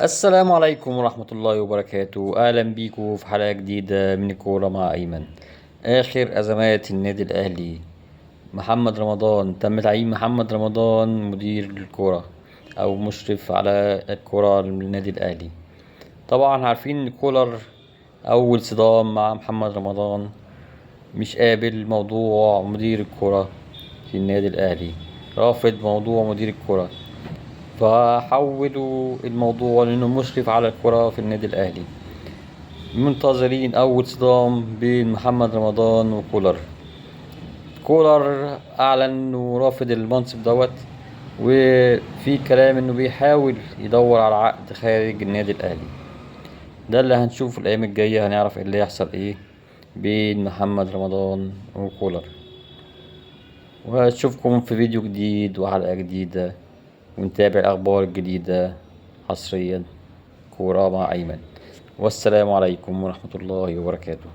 السلام عليكم ورحمة الله وبركاته. أهلا بيكم في حلقة جديدة من الكورة مع أيمن. آخر أزمات النادي الأهلي، محمد رمضان. تم تعيين محمد رمضان مدير الكورة أو مشرف على الكورة للنادي الأهلي. طبعا عارفين إن كولر أول صدام مع محمد رمضان مش قابل موضوع مدير الكورة في النادي الأهلي، رافض موضوع مدير الكورة، فحولوا الموضوع لأنه مشرف على الكرة في النادي الأهلي. منتظرين أول صدام بين محمد رمضان وكولر. كولر أعلن إنه رافض المنصب دوت، وفي كلام إنه بيحاول يدور على عقد خارج النادي الأهلي. ده اللي هنشوف الأيام الجاية، هنعرف إيه اللي يحصل إيه بين محمد رمضان وكولر. وأشوفكم في فيديو جديد وحلقة جديدة، ونتابع الأخبار الجديدة حصريا. كورة مع أيمن، والسلام عليكم ورحمة الله وبركاته.